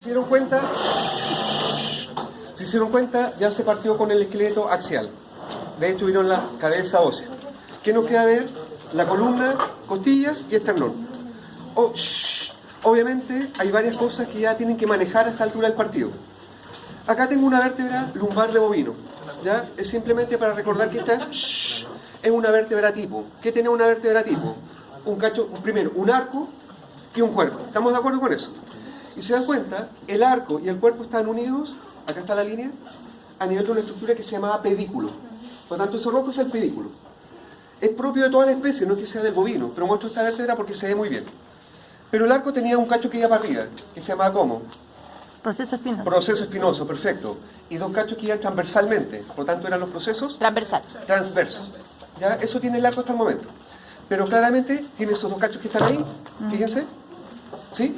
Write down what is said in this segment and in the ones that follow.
Si se dieron cuenta, ya se partió con el esqueleto axial. De hecho, vieron la cabeza ósea. ¿Qué nos queda ver? La columna, costillas y esternón. Obviamente, hay varias cosas que ya tienen que manejar a esta altura del partido. Acá tengo una vértebra lumbar de bovino. ¿Ya? Es simplemente para recordar que esta es una vértebra tipo. ¿Qué tiene una vértebra tipo? Primero, un arco y un cuerpo. ¿Estamos de acuerdo con eso? Y se dan cuenta, el arco y el cuerpo están unidos, acá está la línea, a nivel de una estructura que se llamaba pedículo. Por lo tanto, ese rojo es el pedículo. Es propio de toda la especie, no es que sea del bovino, pero muestro esta vértebra porque se ve muy bien. Pero el arco tenía un cacho que iba para arriba, que se llamaba ¿cómo? Proceso espinoso. Proceso espinoso, perfecto. Y dos cachos que iban transversalmente, por lo tanto eran los procesos transversos. ¿Ya? Eso tiene el arco hasta el momento. Pero claramente tiene esos dos cachos que están ahí, fíjense, ¿sí?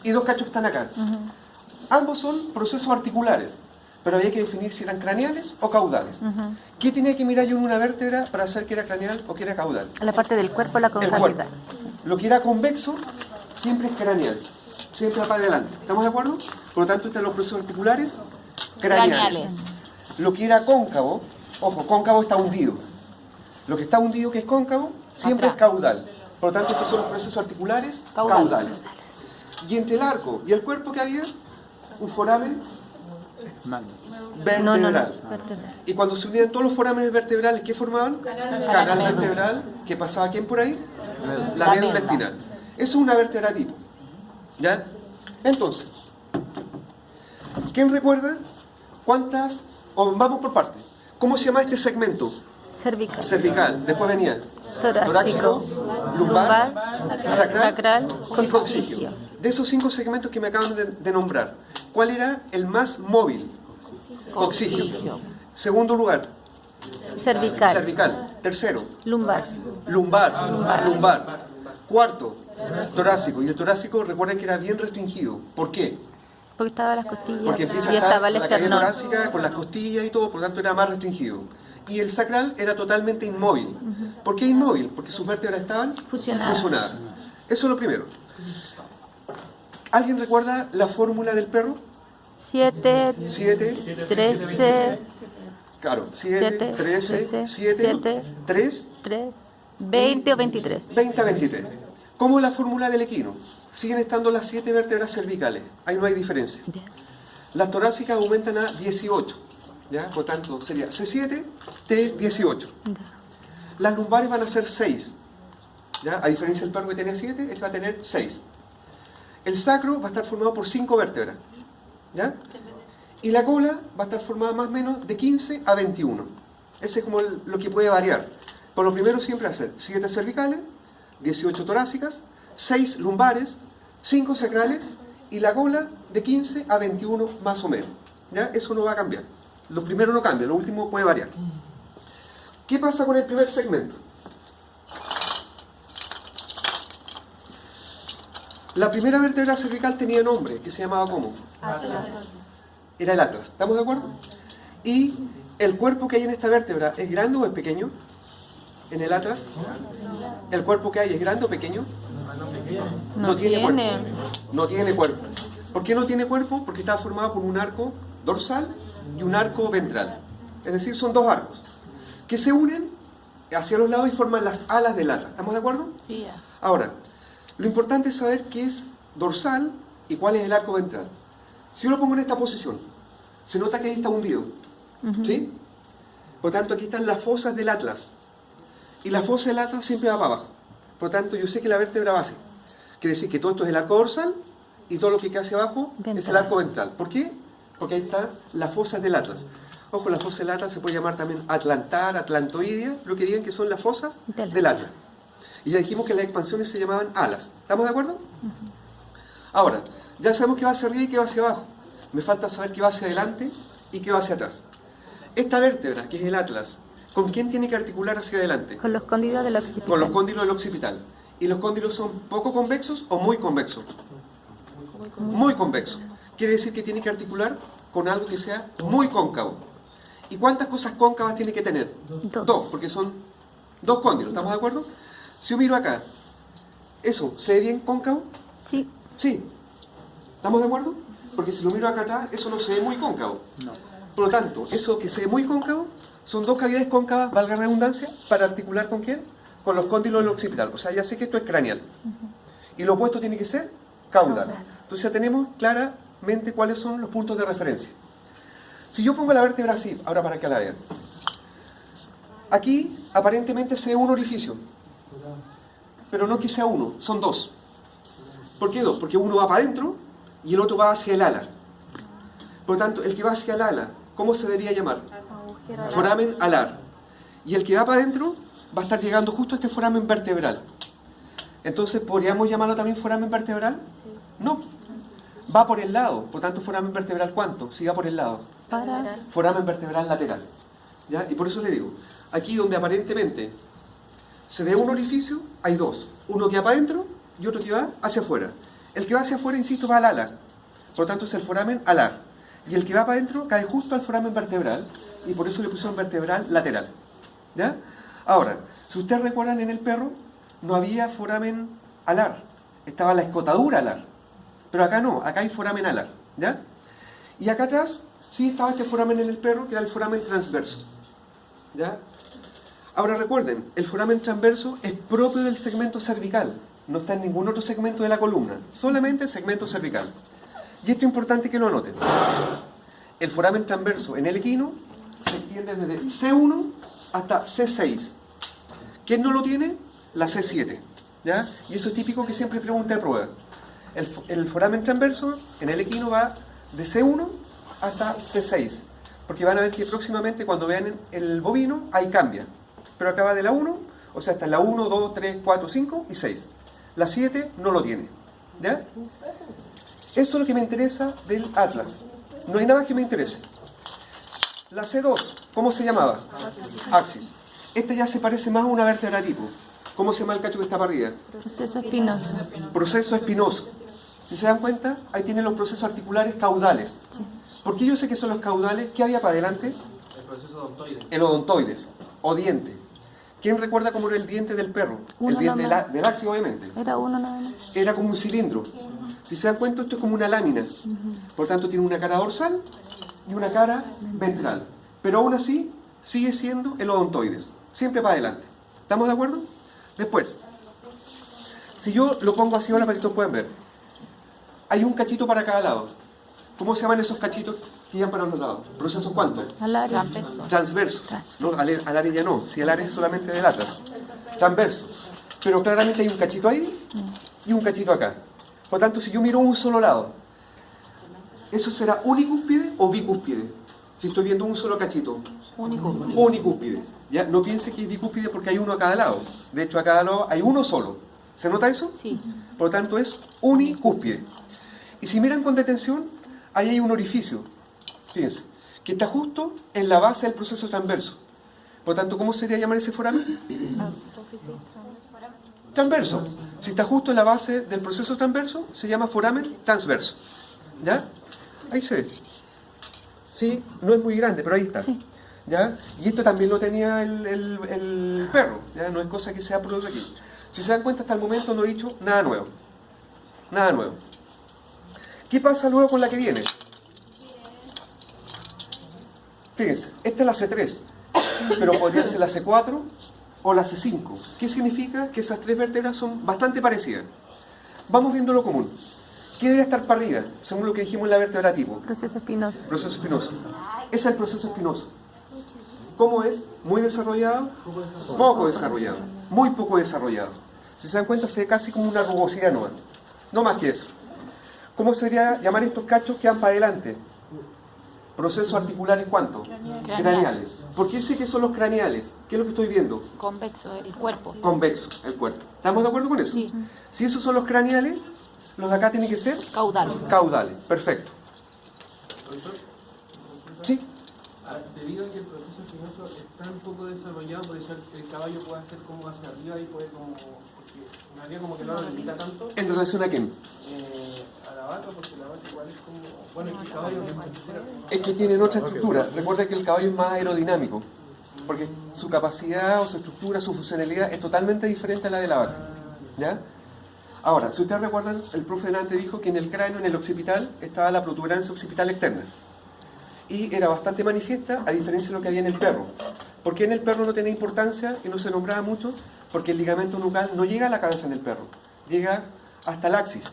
Y dos cachos que están acá. Ambos son procesos articulares, pero había que definir si eran craneales o caudales. ¿Qué tenía que mirar yo en una vértebra para saber que era craneal o que era caudal? La parte del cuerpo, la El concavidad. cuerpo. Lo que era convexo siempre es craneal, siempre va para adelante. ¿Estamos de acuerdo? Por lo tanto, están los procesos articulares craneales. Lo que era cóncavo, ojo, cóncavo está hundido. Lo que está hundido, que es cóncavo, siempre es caudal. Por lo tanto, estos son los procesos articulares caudales. Y entre el arco y el cuerpo que había un foramen vertebral. Y cuando se unían todos los forámenes vertebrales, ¿qué formaban? Canal vertebral, que pasaba ¿quién por ahí? La médula espinal. Eso es una vértebra tipo. ¿Ya? Entonces, ¿quién recuerda cuántas? Vamos por partes. ¿Cómo se llama este segmento? Cervical. Después venía torácico, lumbar, sacral y coxígeo. De esos 5 segmentos que me acaban de nombrar, ¿cuál era el más móvil? Coxígeo. Segundo lugar, cervical. Tercero, lumbar. Cuarto, torácico. Y el torácico, recuerden que era bien restringido. ¿Por qué? Porque estaba las costillas. Porque empieza y a estar estaba el la cavidad esternón torácica con las costillas y todo, por lo tanto era más restringido. Y el sacral era totalmente inmóvil. ¿Por qué inmóvil? Porque sus vértebras estaban fusionadas. Eso es lo primero. ¿Alguien recuerda la fórmula del perro? 7, 13, Claro, 7, 13, 7, 3, 20 o 23. 20 a 23. ¿Cómo es la fórmula del equino? Siguen estando las 7 vértebras cervicales. Ahí no hay diferencia. Las torácicas aumentan a 18. ¿Ya? Por tanto, sería C7, T18. Las lumbares van a ser 6. ¿Ya? A diferencia del perro que tenía 7, este va a tener 6. El sacro va a estar formado por 5 vértebras. ¿Ya? Y la cola va a estar formada más o menos de 15 a 21. Ese es como lo que puede variar. Por lo primero siempre hacer 7 cervicales, 18 torácicas, 6 lumbares, 5 sacrales y la cola de 15 a 21 más o menos. ¿Ya? Eso no va a cambiar. Lo primero no cambia, lo último puede variar. ¿Qué pasa con el primer segmento? La primera vértebra cervical tenía nombre, que se llamaba ¿cómo? Atlas. Era el atlas, ¿estamos de acuerdo? Y el cuerpo que hay en esta vértebra, ¿es grande o es pequeño? En el atlas. ¿El cuerpo que hay es grande o pequeño? No tiene cuerpo. No tiene cuerpo. ¿Por qué no tiene cuerpo? Porque está formado por un arco dorsal y un arco ventral. Es decir, son dos arcos que se unen hacia los lados y forman las alas del atlas. ¿Estamos de acuerdo? Sí. Ahora, lo importante es saber qué es dorsal y cuál es el arco ventral. Si yo lo pongo en esta posición, se nota que ahí está hundido. ¿Sí? Por lo tanto, aquí están las fosas del atlas. Y la fosa del atlas siempre va para abajo. Por lo tanto, yo sé que la vértebra base quiere decir que todo esto es el arco dorsal y todo lo que queda hacia abajo es el arco ventral. ¿Por qué? Porque ahí está la fosa del atlas. Ojo, la fosa del atlas se puede llamar también atlantar, atlantoidea, lo que digan que son las fosas del atlas. Y ya dijimos que las expansiones se llamaban alas. ¿Estamos de acuerdo? Ahora, ya sabemos qué va hacia arriba y qué va hacia abajo. Me falta saber qué va hacia adelante y qué va hacia atrás. Esta vértebra, que es el atlas, ¿con quién tiene que articular hacia adelante? Con los cóndilos del occipital. Con los cóndilos del occipital. ¿Y los cóndilos son poco convexos o muy convexos? Muy convexos. Quiere decir que tiene que articular con algo que sea muy cóncavo. ¿Y cuántas cosas cóncavas tiene que tener? Dos, porque son dos cóndilos. ¿Estamos de acuerdo? Si yo miro acá, ¿eso se ve bien cóncavo? Sí. Sí. ¿Estamos de acuerdo? Porque si lo miro acá atrás, eso no se ve muy cóncavo. No. Por lo tanto, eso que se ve muy cóncavo son dos cavidades cóncavas, valga la redundancia, para articular ¿con quién? Con los cóndilos del occipital. O sea, ya sé que esto es craneal. Y lo opuesto tiene que ser caudal. Entonces ya tenemos claramente cuáles son los puntos de referencia. Si yo pongo la vértebra así, ahora para que la vean. Aquí aparentemente se ve un orificio. Pero no que sea uno, son dos. ¿Por qué dos? Porque uno va para adentro y el otro va hacia el ala. Por lo tanto, el que va hacia el ala, ¿cómo se debería llamar? Foramen alar. Y el que va para adentro va a estar llegando justo a este foramen vertebral. Entonces, ¿podríamos llamarlo también foramen vertebral? No. Va por el lado. Por tanto, foramen vertebral, ¿cuánto? Si va por el lado. Foramen vertebral lateral. ¿Ya? Y por eso le digo, aquí donde aparentemente se ve un orificio, hay dos. Uno que va para adentro y otro que va hacia afuera. El que va hacia afuera, insisto, va al ala. Por lo tanto, es el foramen alar. Y el que va para adentro cae justo al foramen vertebral. Y por eso le pusieron vertebral lateral. ¿Ya? Ahora, si ustedes recuerdan, en el perro no había foramen alar. Estaba la escotadura alar. Pero acá no, acá hay foramen alar. ¿Ya? Y acá atrás sí estaba este foramen en el perro, que era el foramen transverso. ¿Ya? Ahora recuerden, el foramen transverso es propio del segmento cervical. No está en ningún otro segmento de la columna. Solamente el segmento cervical. Y esto es importante que lo anoten. El foramen transverso en el equino se extiende desde C1 hasta C6. ¿Quién no lo tiene? La C7. ¿Ya? Y eso es típico que siempre pregunta de prueba. El foramen transverso en el equino va de C1 hasta C6. Porque van a ver que próximamente cuando vean el bovino, ahí cambia. Pero acá va de la 1, o sea, está en la 1, 2, 3, 4, 5 y 6. La 7 no lo tiene. ¿Ya? Eso es lo que me interesa del atlas. No hay nada más que me interese. La C2, ¿cómo se llamaba? Axis. Esta ya se parece más a una vértebra tipo. ¿Cómo se llama el cacho que está para arriba? Proceso espinoso. Proceso espinoso. Si se dan cuenta, ahí tienen los procesos articulares caudales. ¿Por qué yo sé que son los caudales? ¿Qué había para adelante? El proceso odontoide. El odontoides, o diente. ¿Quién recuerda cómo era el diente del perro? El diente del axis, obviamente. Era uno nada más. Era como un cilindro. Si se dan cuenta, esto es como una lámina. Por tanto, tiene una cara dorsal y una cara ventral. Pero aún así, sigue siendo el odontoides. Siempre para adelante. ¿Estamos de acuerdo? Después, si yo lo pongo así ahora para que todos puedan ver. Hay un cachito para cada lado. ¿Cómo se llaman esos cachitos que iban para los lados? ¿Procesos cuántos? Alares. Transverso. No, alares ya no. Si alares es solamente del atlas. Transverso. Pero claramente hay un cachito ahí y un cachito acá. Por tanto, si yo miro un solo lado, ¿eso será unicúspide o bicúspide? Si estoy viendo un solo cachito. Unicúspide. ¿Ya? No piense que es bicúspide porque hay uno a cada lado. De hecho, a cada lado hay uno solo. ¿Se nota eso? Sí. Por lo tanto, es unicúspide. Y si miran con detención, ahí hay un orificio, fíjense, que está justo en la base del proceso transverso. Por lo tanto, ¿cómo sería llamar ese foramen? Transverso. Si está justo en la base del proceso transverso, se llama foramen transverso. ¿Ya? Ahí se ve. Sí, no es muy grande, pero ahí está. Sí. ¿Ya? Y esto también lo tenía el perro. ¿Ya? No es cosa que sea propio de aquí. Si se dan cuenta, hasta el momento no he dicho nada nuevo. Nada nuevo. ¿Qué pasa luego con la que viene? Fíjense, esta es la C3, pero podría ser la C4 o la C5. ¿Qué significa? Que esas tres vértebras son bastante parecidas. Vamos viendo lo común. ¿Qué debe estar para arriba? Según lo que dijimos en la vértebra tipo. Proceso espinoso. Proceso espinoso. Ese es el proceso espinoso. ¿Cómo es? ¿Muy desarrollado? Poco desarrollado. Muy poco desarrollado. Si se dan cuenta, se ve casi como una rugosidad nomás. No más que eso. ¿Cómo sería llamar estos cachos que van para adelante? ¿Procesos articulares cuánto? Craneales. ¿Por qué sé que son los craneales? ¿Qué es lo que estoy viendo? Convexo, el cuerpo. Convexo, el cuerpo. ¿Estamos de acuerdo con eso? Sí. Si esos son los craneales, los de acá tienen que ser Caudal. caudales. Perfecto. Sí. Debido a que el proceso espinoso es tan poco desarrollado, por eso el caballo puede hacer como hacia arriba y puede como... Porque en realidad como que no lo limita tanto ¿En relación a quién? a la vaca, porque la vaca igual es como... Bueno, es que el caballo es más ligero. Es que tienen otra estructura. Recuerda que el caballo es más aerodinámico, porque su capacidad o su estructura, su funcionalidad es totalmente diferente a la de la vaca. ¿Ya? Ahora, si ustedes recuerdan, el profe delante dijo que en el cráneo, en el occipital, estaba la protuberancia occipital externa. Y era bastante manifiesta, a diferencia de lo que había en el perro. ¿Por qué en el perro no tenía importancia y no se nombraba mucho? Porque el ligamento nucal no llega a la cabeza en el perro, llega hasta el axis.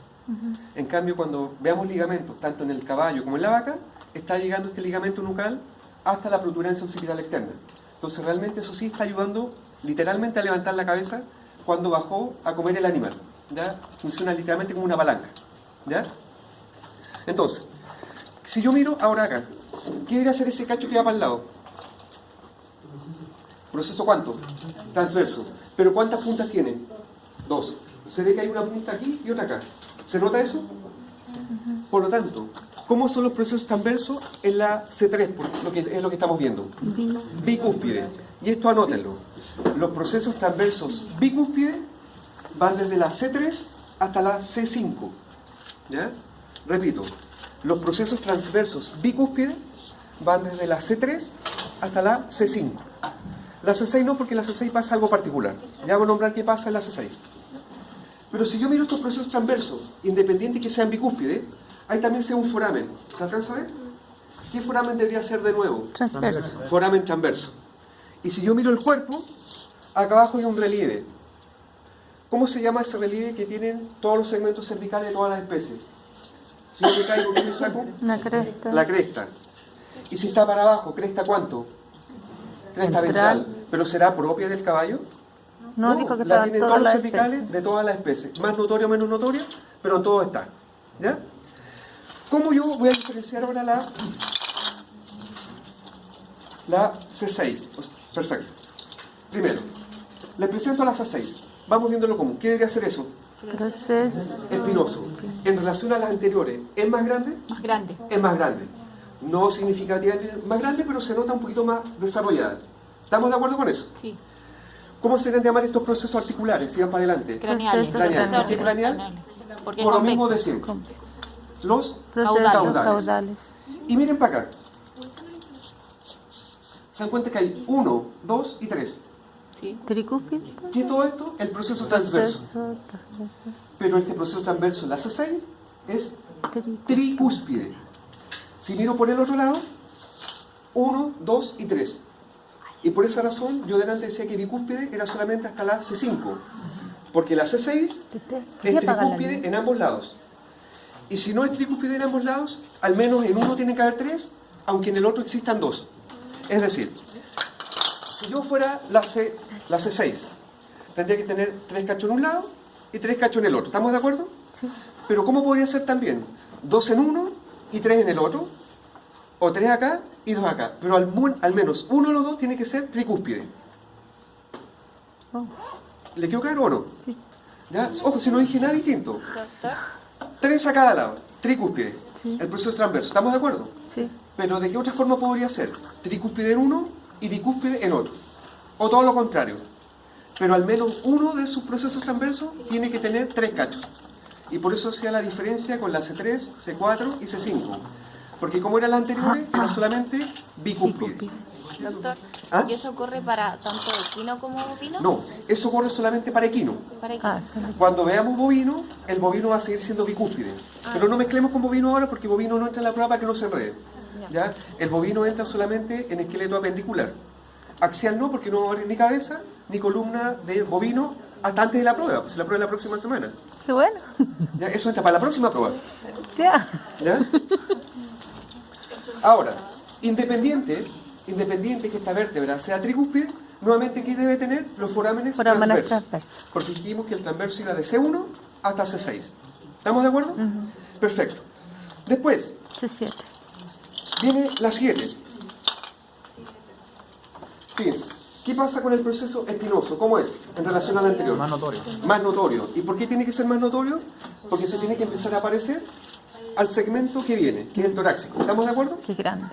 En cambio, cuando veamos ligamentos, tanto en el caballo como en la vaca, está llegando este ligamento nucal hasta la protuberancia occipital externa. Entonces, realmente eso sí está ayudando literalmente a levantar la cabeza cuando bajó a comer el animal. ¿Ya? Funciona literalmente como una palanca. ¿Ya? Entonces, si yo miro ahora acá, ¿qué debería hacer ese cacho que va para el lado? ¿Proceso cuánto? Transverso. ¿Pero cuántas puntas tiene? 2. Se ve que hay una punta aquí y otra acá. ¿Se nota eso? Por lo tanto, ¿cómo son los procesos transversos en la C3? Es lo que estamos viendo. Bicúspide. Y esto anótenlo. Los procesos transversos bicúspide van desde la C3 hasta la C5. ¿Ya? Repito. Los procesos transversos bicúspide van desde la C3 hasta la C5. La C6 no, porque en la C6 pasa algo particular. Ya vamos a nombrar qué pasa en la C6. Pero si yo miro estos procesos transversos, independientes que sean bicúspide, hay también sea un foramen. ¿Se alcanza a ver? ¿Qué foramen debería ser de nuevo? Transverso. Foramen transverso. Y si yo miro el cuerpo, acá abajo hay un relieve. ¿Cómo se llama ese relieve que tienen todos los segmentos cervicales de todas las especies? Si yo me caigo, ¿qué me saco? Una cresta. La cresta. Y si está para abajo, ¿cresta cuánto? Cresta ventral. ¿Pero será propia del caballo? No, dijo que la estaban tienen todas todos los las cervicales especies. de todas las especies. Más notorio o menos notorio, pero todo está. ¿Ya? ¿Cómo yo voy a diferenciar ahora la C6? Perfecto. Primero, le presento a la C6. Vamos viéndolo común. ¿Qué debería ser eso? Proceso. Espinoso. En relación a las anteriores, ¿es más grande? Más grande. Es más grande. No significativamente más grande, pero se nota un poquito más desarrollada. ¿Estamos de acuerdo con eso? Sí. ¿Cómo se deben llamar estos procesos articulares? Si van para adelante. Craneales. Craneal. ¿Por qué craneal? Porque Por es lo mismo de convexo. siempre. Los Procesos caudales. caudales. Y miren para acá. Se dan cuenta que hay 1, 2 y 3. Sí. Tricúspide. ¿Qué es todo esto? El proceso transverso. Proceso transverso. Pero este proceso transverso, la C6, es Tricúspide. tricúspide. Si miro por el otro lado, 1, 2 y 3. Y por esa razón, yo delante decía que bicúspide era solamente hasta la C5. Porque la C6 es tricúspide en ambos lados. Y si no es tricúspide en ambos lados, al menos en uno tiene que haber 3, aunque en el otro existan 2. Es decir, si yo fuera la C6, tendría que tener 3 cachos en un lado y 3 cachos en el otro. ¿Estamos de acuerdo? Sí. Pero ¿cómo podría ser también? 2 en uno y 3 en el otro. O 3 acá y 2 acá. Pero al menos uno de los dos tiene que ser tricúspide. Oh, ¿Le quedó claro o no? sí. ¿Ya? Ojo, si no dije nada distinto. Doctor. 3 a cada lado. Tricúspide. Sí. El proceso transverso. ¿Estamos de acuerdo? Sí. Pero ¿de qué otra forma podría ser? Tricúspide en uno y bicúspide en otro. O todo lo contrario. Pero al menos uno de sus procesos transversos tiene que tener 3 cachos. Y por eso hacía la diferencia con la C3, C4 y C5. Porque como eran las anteriores, era solamente bicúspide. Doctor. ¿Ah? ¿Y eso ocurre para tanto equino como bovino? No, eso ocurre solamente para equino. Para equino. Ah, sí. Cuando veamos bovino, el bovino va a seguir siendo bicúspide. Pero no mezclemos con bovino ahora porque bovino no entra en la prueba para que no se enrede. ¿Ya? El bovino entra solamente en esqueleto apendicular. Axial no, porque no va a haber ni cabeza ni columna de bovino hasta antes de la prueba. Pues la prueba es la próxima semana. Qué bueno. ¿Ya? Eso entra para la próxima prueba. Ya. ¿Ya? Ahora, independiente que esta vértebra sea tricúspide, nuevamente aquí debe tener los forámenes Forámenes transversos. transversos. Porque dijimos que el transverso iba de C1 hasta C6. ¿Estamos de acuerdo? Perfecto. Después, C7. viene la 7. Fíjense, ¿qué pasa con el proceso espinoso? ¿Cómo es en relación al anterior? Más notorio. Más notorio. ¿Y por qué tiene que ser más notorio? Porque se tiene que empezar a aparecer al segmento que viene, que es el torácico. ¿Estamos de acuerdo? Qué grande.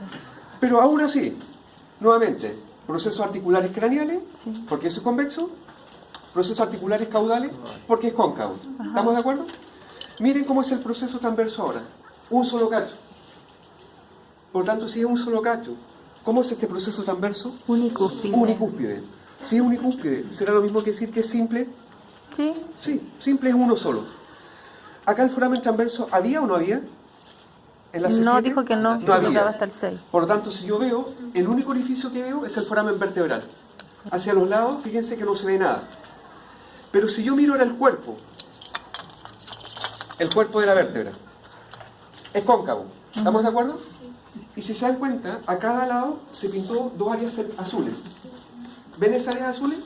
Pero aún así, nuevamente, procesos articulares craneales, Sí. porque eso es convexo, procesos articulares caudales, porque es cóncavo. ¿Estamos de acuerdo? Miren cómo es el proceso transverso ahora. Un solo cacho. Por tanto, si es un solo cacho, ¿cómo es este proceso transverso? Unicúspide. Unicúspide. Si es unicúspide, ¿será lo mismo que decir que es simple? Sí. Sí, simple es uno solo. Acá el foramen transverso, ¿había o no había? En la C7, No, dijo que no, que había. llegaba hasta el 6. Por lo tanto, si yo veo, el único orificio que veo es el foramen vertebral. Hacia los lados, fíjense que no se ve nada. Pero si yo miro ahora el cuerpo de la vértebra, es cóncavo. ¿Estamos de acuerdo? Y si se dan cuenta, a cada lado se pintó dos áreas azules. ¿Ven esas áreas azules?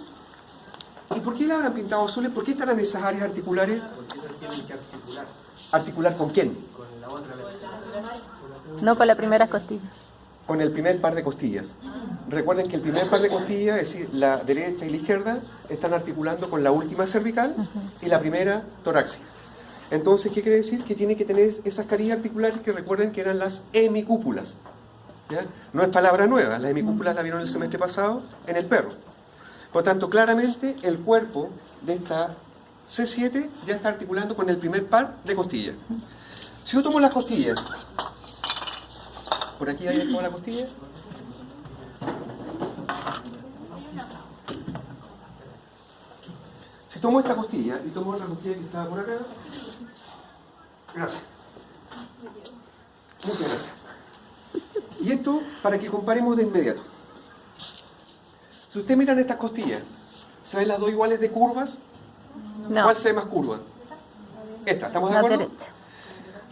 ¿Y por qué las habrán pintado azules? ¿Por qué estarán esas áreas articulares? Porque esas tienen que articular ¿Articular con quién? con la otra vértebra. No con la primera costilla. Con el primer par de costillas. Recuerden que el primer par de costillas, es decir, la derecha y la izquierda, están articulando con la última cervical y la primera torácica. Entonces, ¿qué quiere decir? Que tiene que tener esas carillas articulares que recuerden que eran las hemicúpulas. ¿Ya? No es palabra nueva, las hemicúpulas la vieron el semestre pasado en el perro. Por tanto, claramente el cuerpo de esta C7 ya está articulando con el primer par de costillas. Si yo tomo las costillas, por aquí hay toda la costilla. Si tomo esta costilla y tomo otra costilla que está por acá, gracias. Muchas gracias. Y esto para que comparemos de inmediato. Si ustedes miran estas costillas, ¿se ven las dos iguales de curvas? No, ¿Cuál se ve más curva? Esta, ¿estamos de la acuerdo? derecha.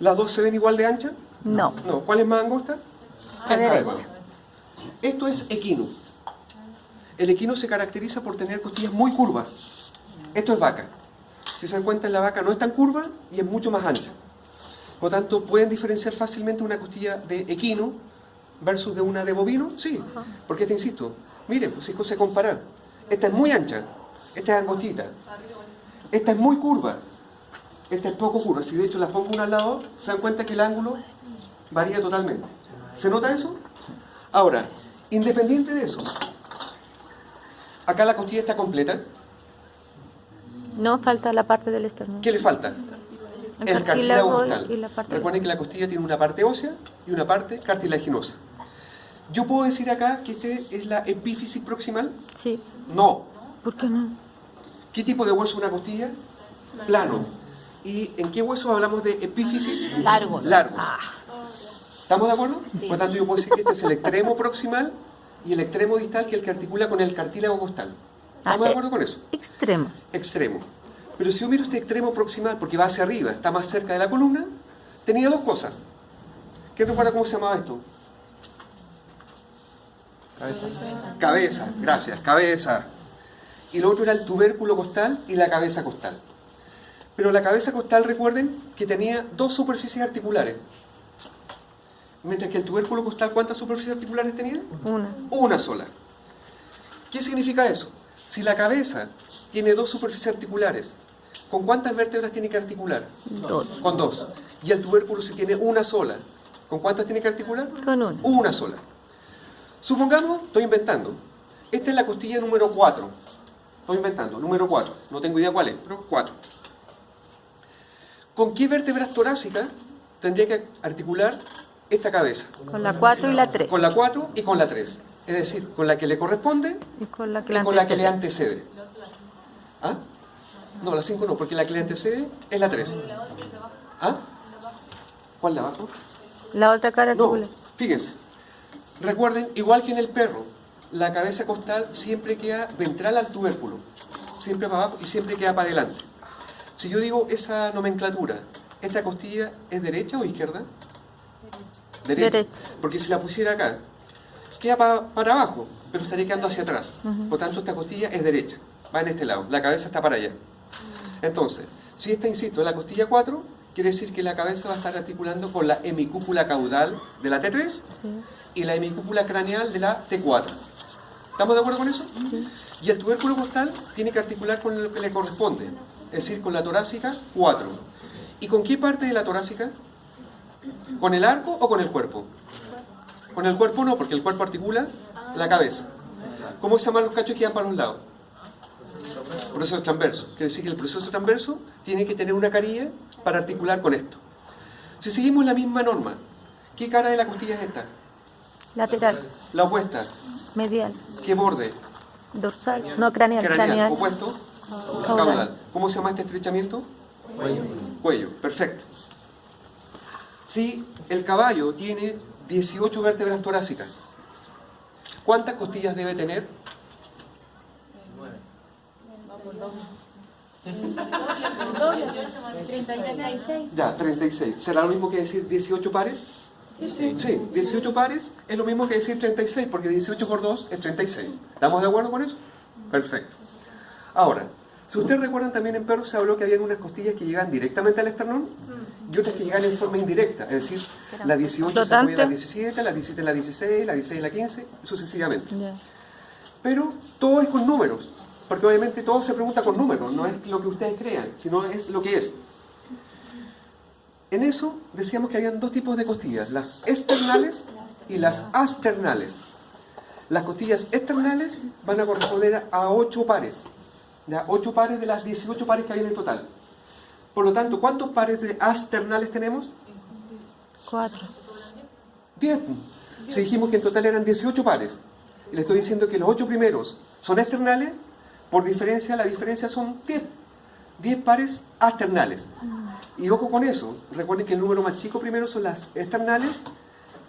¿Las dos se ven igual de ancha? No, No. ¿Cuál es más angosta? la Esta de derecha. abajo. Esto es equino. El equino se caracteriza por tener costillas muy curvas. Esto es vaca. Si se dan cuenta, la vaca no es tan curva y es mucho más ancha. Por lo tanto, ¿pueden diferenciar fácilmente una costilla de equino versus de una de bovino? Sí. Porque te insisto, miren, pues es cosa de comparar. Esta es muy ancha, esta es angostita, esta es muy curva, esta es poco curva. Si de hecho las pongo una al lado, se dan cuenta que el ángulo varía totalmente. ¿Se nota eso? Ahora, independiente de eso, acá la costilla está completa. No, falta la parte del esternón. ¿Qué le falta? El cartílago costal. y la parte- Recuerden que la costilla tiene una parte ósea y una parte cartilaginosa. ¿Yo puedo decir acá que este es la epífisis proximal? Sí. No. ¿Por qué no? ¿Qué tipo de hueso es una costilla? Plano. ¿Y en qué huesos hablamos de epífisis? Largos. Largos. Ah. ¿Estamos de acuerdo? Por lo tanto, yo puedo decir que este es el extremo proximal y el extremo distal, que es el que articula con el cartílago costal. ¿Estamos de acuerdo con eso? Extremo. Extremo. Pero si yo miro este extremo proximal, porque va hacia arriba, está más cerca de la columna, tenía dos cosas. ¿Quién recuerda cómo se llamaba esto? Cabeza, gracias, cabeza. Y lo otro era el tubérculo costal y la cabeza costal. Pero la cabeza costal, recuerden, que tenía dos superficies articulares. Mientras que el tubérculo costal, ¿cuántas superficies articulares tenía? Una. Una sola. ¿Qué significa eso? Si la cabeza tiene dos superficies articulares, ¿con cuántas vértebras tiene que articular? Dos. Con dos. Y el tubérculo, si tiene una sola, ¿con cuántas tiene que articular? Con una. Una sola. Supongamos, estoy inventando, esta es la costilla número 4. Estoy inventando, número 4. No tengo idea cuál es, pero 4. ¿Con qué vértebras torácicas tendría que articular esta cabeza? Con la 4 y la 3. Con la 4 y con la 3. Es decir, con la que le corresponde Y con la que y la con la que le antecede. antecede. ¿Ah? No, la 5 no, porque la que le antecede es la 3. ¿Ah? ¿Cuál de abajo? La otra cara No, articular. fíjense. Recuerden, igual que en el perro, la cabeza costal siempre queda ventral al tubérculo. Siempre para abajo y siempre queda para adelante. Si yo digo esa nomenclatura, ¿esta costilla es derecha o izquierda? Derecha. Porque si la pusiera acá, queda para abajo, pero estaría quedando hacia atrás. Por tanto, esta costilla es derecha, va en este lado, la cabeza está para allá. Entonces, si esta, insisto, es la costilla 4, quiere decir que la cabeza va a estar articulando con la hemicúpula caudal de la T3 Sí. y la hemicúpula craneal de la T4. ¿Estamos de acuerdo con eso? Y el tubérculo costal tiene que articular con lo que le corresponde, es decir, con la torácica 4. ¿Y con qué parte de la torácica? ¿Con el arco o con el cuerpo? Con el cuerpo no, porque el cuerpo articula la cabeza. ¿Cómo se llaman los cachos que quedan para los lados? Proceso transverso. Quiere decir que el proceso transverso tiene que tener una carilla para articular con esto. Si seguimos la misma norma, ¿qué cara de la costilla es esta? Lateral. La opuesta. Medial. ¿Qué borde? Dorsal. No, craneal. Craneal. Craneal. Opuesto. Caudal. Caudal. ¿Cómo se llama este estrechamiento? cuello, perfecto. Si el caballo tiene 18 vértebras torácicas, ¿cuántas costillas debe tener? 36. Ya, 36. ¿Será lo mismo que decir 18 pares? Sí, 18 pares es lo mismo que decir 36, porque 18 por 2 es 36. ¿Estamos de acuerdo con eso? Perfecto. Ahora, si ustedes recuerdan, también en perros se habló que había unas costillas que llegan directamente al esternón y otras que llegan en forma indirecta, es decir, la 18 se apoya en la 17, la 17 en la 16, la 16 en la 15, sucesivamente. Ya. Pero todo es con números, porque obviamente todo se pregunta con números, no es lo que ustedes crean, sino es lo que es. En eso decíamos que habían dos tipos de costillas, las externales y las asternales. Las costillas externales van a corresponder a 8 pares, ¿ya? 8 pares de las 18 pares que hay en el total. Por lo tanto, ¿cuántos pares de asternales tenemos? 4. 10. Si dijimos que en total eran 18 pares, y le estoy diciendo que los 8 primeros son externales, por diferencia, la diferencia son 10. 10 pares asternales. Y ojo con eso, recuerden que el número más chico primero son las externales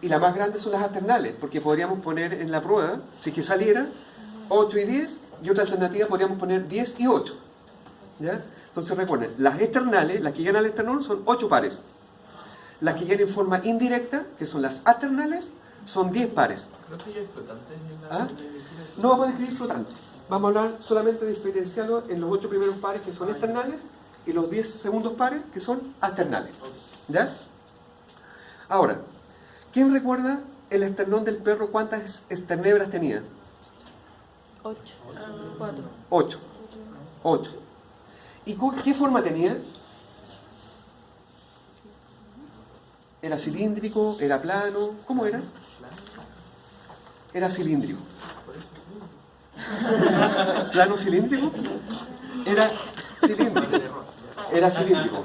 y la más grande son las asternales, porque podríamos poner en la prueba, si es que saliera, 8 y 10, y otra alternativa podríamos poner 10 y 8. ¿Ya? Entonces recuerden, las externales, las que llegan al esternón, son 8 pares. Las que llegan en forma indirecta, que son las asternales, son 10 pares. Creo que ya es flotante en la... ¿Ah? No vamos a describir flotante. Vamos a hablar solamente de diferenciarlo en los 8 primeros pares que son externales y los 10 segundos pares que son asternales. ¿Ya? Ahora, ¿quién recuerda el esternón del perro cuántas esternebras tenía? 8. 8. 8. ¿Y qué forma tenía? ¿Era cilíndrico? ¿Era plano? ¿Cómo era? Era cilíndrico. ¿Plano cilíndrico? Era cilíndrico. Era cilíndrico.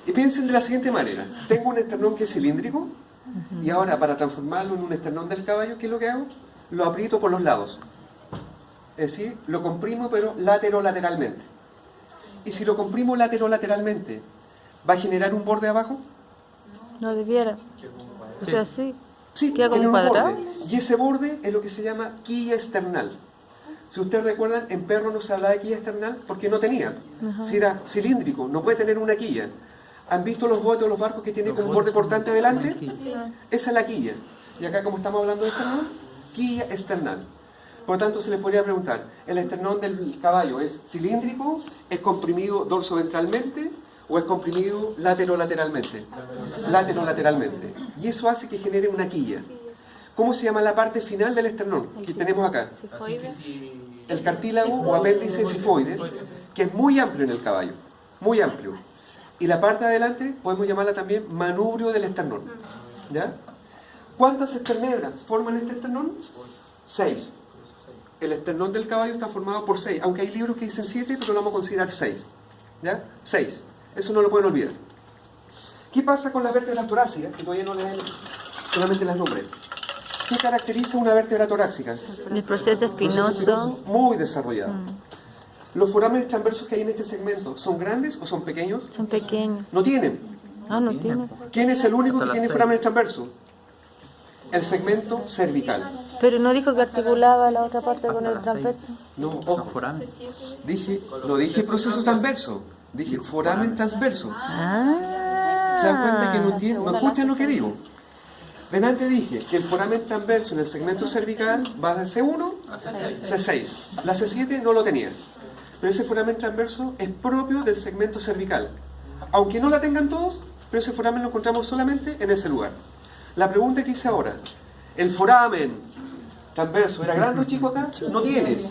Y piensen de la siguiente manera. Tengo un esternón que es cilíndrico y ahora para transformarlo en un esternón del caballo, ¿qué es lo que hago? Lo aprieto por los lados. Es decir, lo comprimo pero lateralmente. Y si lo comprimo lateralmente, ¿va a generar un borde abajo? No debiera. O sea, sí. Sí, Queda como tiene un cuadrado. borde. Y ese borde es lo que se llama quilla external. Si ustedes recuerdan, en perro no se hablaba de quilla external porque no tenía. Si era cilíndrico, no puede tener una quilla. ¿Han visto los botes o los barcos que tienen como un borde cortante adelante? Esa es la quilla. Y acá, como estamos hablando de esternón, quilla external. Por lo tanto, se les podría preguntar, ¿el esternón del caballo es cilíndrico, es comprimido dorso-ventralmente o es comprimido latero-lateralmente? Latero-lateralmente. Y eso hace que genere una quilla. ¿Cómo se llama la parte final del esternón que tenemos acá? El cartílago o apéndice sifoides, que es muy amplio en el caballo, muy amplio. Y la parte de adelante podemos llamarla también manubrio del esternón. ¿Ya? ¿Cuántas esternebras forman este esternón? 6. El esternón del caballo está formado por 6, aunque hay libros que dicen 7, pero lo vamos a considerar 6. ¿Ya? 6. Eso no lo pueden olvidar. ¿Qué pasa con las vértebras torácicas? Que todavía no les solamente las nombré. ¿Qué caracteriza una vértebra torácica? El proceso espinoso. Muy desarrollado. ¿Los forámenes transversos que hay en este segmento son grandes o son pequeños? Son pequeños. No tienen. Ah, no tiene. ¿Quién es el único que tiene forámenes transversos? El segmento cervical. Pero no dijo que articulaba la otra parte con el transverso. No, ojo. No dije proceso transverso, dije foramen transverso. Ah. ¿Se dan cuenta que no escuchan lo que digo? Delante dije que el foramen transverso en el segmento cervical va de C1 a C6. La C7 no lo tenía. Pero ese foramen transverso es propio del segmento cervical. Aunque no la tengan todos, pero ese foramen lo encontramos solamente en ese lugar. La pregunta que hice ahora, ¿el foramen transverso era grande o chico acá? No tiene.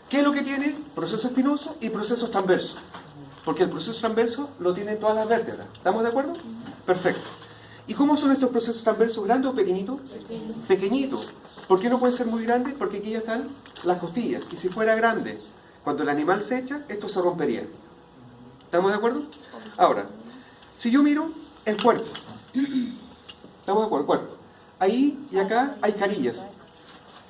¿Qué es lo que tiene? Proceso espinoso y procesos transversos. Porque el proceso transverso lo tienen todas las vértebras. ¿Estamos de acuerdo? Perfecto. ¿Y cómo son estos procesos transversos? ¿Grandes o pequeñitos? Pequeñitos. ¿Por qué no pueden ser muy grandes? Porque aquí ya están las costillas. Y si fuera grande, cuando el animal se echa, esto se rompería. ¿Estamos de acuerdo? Ahora, si yo miro el cuerpo, ¿estamos de acuerdo? El cuerpo. Ahí y acá hay carillas.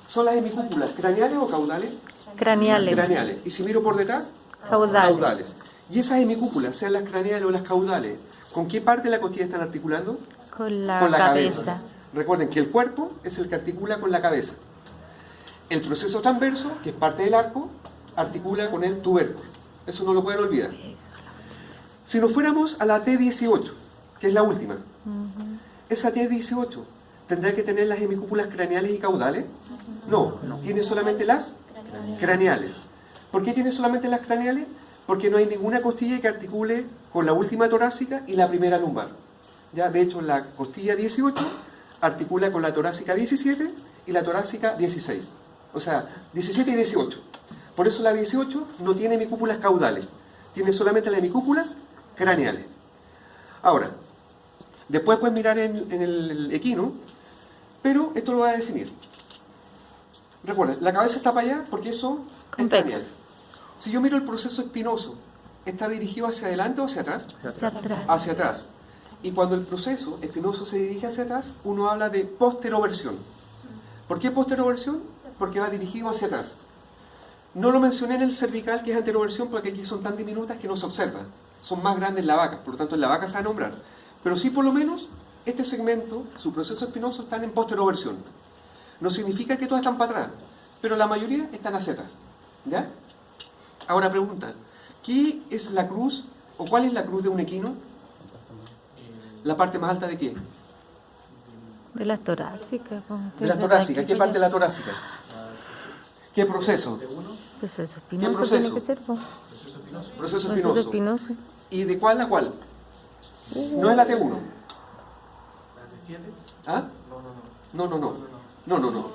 ¿Son las hemicúpulas craneales o caudales? Craniales. Craneales. Y si miro por detrás, Caudales. caudales. Y esas hemicúpulas, sean las craneales o las caudales, ¿con qué parte de la costilla están articulando? Con la Con la cabeza. Recuerden que el cuerpo es el que articula con la cabeza. El proceso transverso, que es parte del arco, articula con el tubérculo. Eso no lo pueden olvidar. Si nos fuéramos a la T18, que es la última, esa T18 tendrá que tener las hemicúpulas craneales y caudales. No, tiene solamente las craneales. ¿Por qué tiene solamente las craneales? Porque no hay ninguna costilla que articule con la última torácica y la primera lumbar. Ya, de hecho, la costilla 18 articula con la torácica 17 y la torácica 16. O sea, 17 y 18. Por eso la 18 no tiene hemicúpulas caudales. Tiene solamente las hemicúpulas craneales. Ahora, después puedes mirar en el equino, pero esto lo va a definir. Recuerda, la cabeza está para allá porque eso es Convexo. craneal. Si yo miro el proceso espinoso, ¿está dirigido hacia adelante o hacia atrás? Hacia atrás. Hacia atrás. Y cuando el proceso espinoso se dirige hacia atrás, uno habla de posteroversión. ¿Por qué posteroversión? Porque va dirigido hacia atrás. No lo mencioné en el cervical, que es anteroversión, porque aquí son tan diminutas que no se observan. Son más grandes en la vaca, por lo tanto en la vaca se va a nombrar. Pero sí, por lo menos, este segmento, su proceso espinoso, están en posteroversión. No significa que todas están para atrás, pero la mayoría están hacia atrás. ¿Ya? Ahora pregunta, ¿qué es la cruz, o cuál es la cruz de un equino? ¿La parte más alta de qué? De las torácicas. De la torácica. ¿Qué parte de la torácica? ¿Qué proceso? Proceso espinoso proceso? tiene que ser. Po. Proceso Proceso espinoso. espinoso. ¿Y de cuál a cuál? No es la T1. ¿Ah? No, no, no. No, no, no.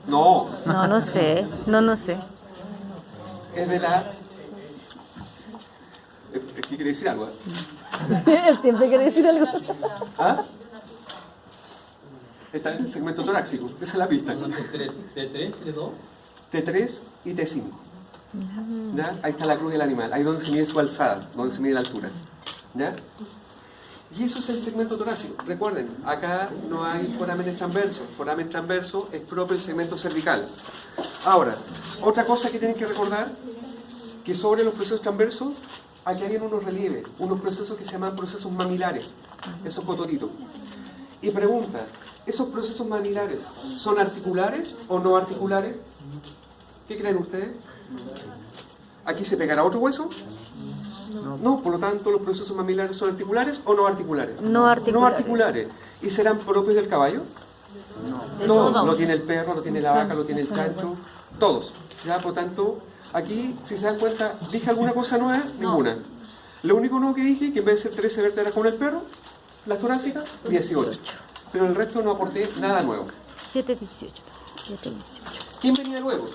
No, No, no sé. No sé. es de la... ¿Qué quiere decir algo? Él siempre quiere decir algo. ¿Ah? Está en el segmento torácico. Esa es la pista. T3, T2. T3 y T5. ¿Ya? Ahí está la cruz del animal. Ahí donde se mide su alzada, donde se mide la altura. ¿Ya? Y eso es el segmento torácico. Recuerden, acá no hay foramen transverso. Foramen transverso es propio del segmento cervical. Ahora, otra cosa que tienen que recordar, que sobre los procesos transversos, aquí había unos relieves, unos procesos que se llaman procesos mamilares, esos cototitos. Y pregunta, ¿esos procesos mamilares son articulares o no articulares? ¿Qué creen ustedes? ¿Aquí se pegará otro hueso? No, por lo tanto, ¿los procesos mamilares son articulares o no articulares? No articulares. No articulares. ¿Y serán propios del caballo? No, lo tiene el perro, lo tiene la vaca, lo tiene el chancho, todos. ¿Ya? Por tanto, aquí, si se dan cuenta, ¿dije alguna cosa nueva? Ninguna. Lo único nuevo que dije, que en vez de ser 13 vértebras como el perro, las torácicas, 18. Pero el resto no aporté nada nuevo. 7-18. 7-18. ¿Quién venía luego?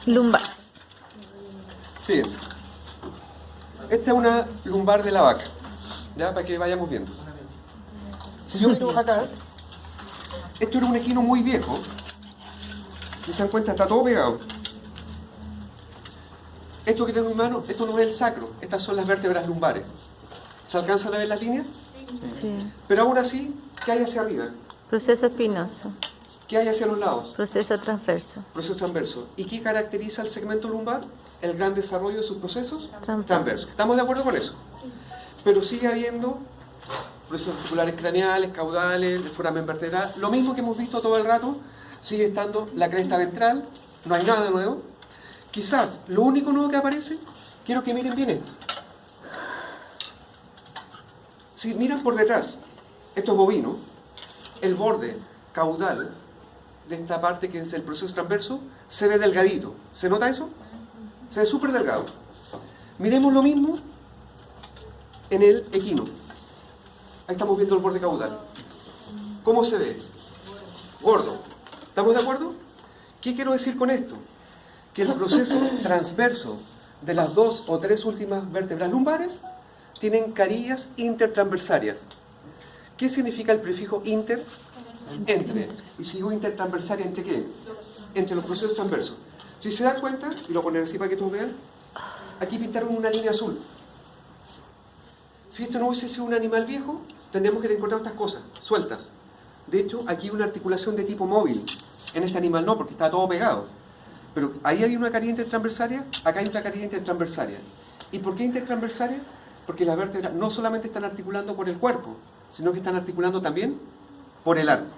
Lumbar. Fíjense. Esta es una lumbar de la vaca, ya para que vayamos viendo. Si yo miro acá, esto era un equino muy viejo. Si se dan cuenta, está todo pegado. Esto que tengo en mi mano, esto no es el sacro, estas son las vértebras lumbares. ¿Se alcanzan a ver las líneas? Sí. Pero aún así, ¿qué hay hacia arriba? Proceso espinoso. ¿Qué hay hacia los lados? Proceso transverso. Proceso transverso. ¿Y qué caracteriza el segmento lumbar? El gran desarrollo de sus procesos Transverso. ¿Estamos de acuerdo con eso? Pero sigue habiendo procesos articulares craneales, caudales, el foramen vertebral. Lo mismo que hemos visto todo el rato, sigue estando la cresta ventral, no hay nada nuevo. Quizás lo único nuevo que aparece, quiero que miren bien esto. Si miran por detrás, esto es bovino, el borde caudal de esta parte que es el proceso transverso se ve delgadito. ¿Se nota eso? Se ve súper delgado. Miremos lo mismo en el equino. Ahí estamos viendo el borde caudal. ¿Cómo se ve? Gordo. ¿Estamos de acuerdo? ¿Qué quiero decir con esto? Que el proceso transverso de las 2 o 3 últimas vértebras lumbares tienen carillas intertransversarias. ¿Qué significa el prefijo inter? Entre. Y si digo intertransversaria, ¿entre qué? Entre los procesos transversos. Si se dan cuenta, y lo poner así para que todos vean, aquí pintaron una línea azul. Si esto no hubiese sido un animal viejo, tendríamos que haber encontrado estas cosas, sueltas. De hecho, aquí hay una articulación de tipo móvil. En este animal no, porque está todo pegado. Pero ahí hay una carilla intertransversaria, acá hay otra carilla intertransversaria. ¿Y por qué intertransversales? Porque las vértebras no solamente están articulando por el cuerpo, sino que están articulando también por el arco.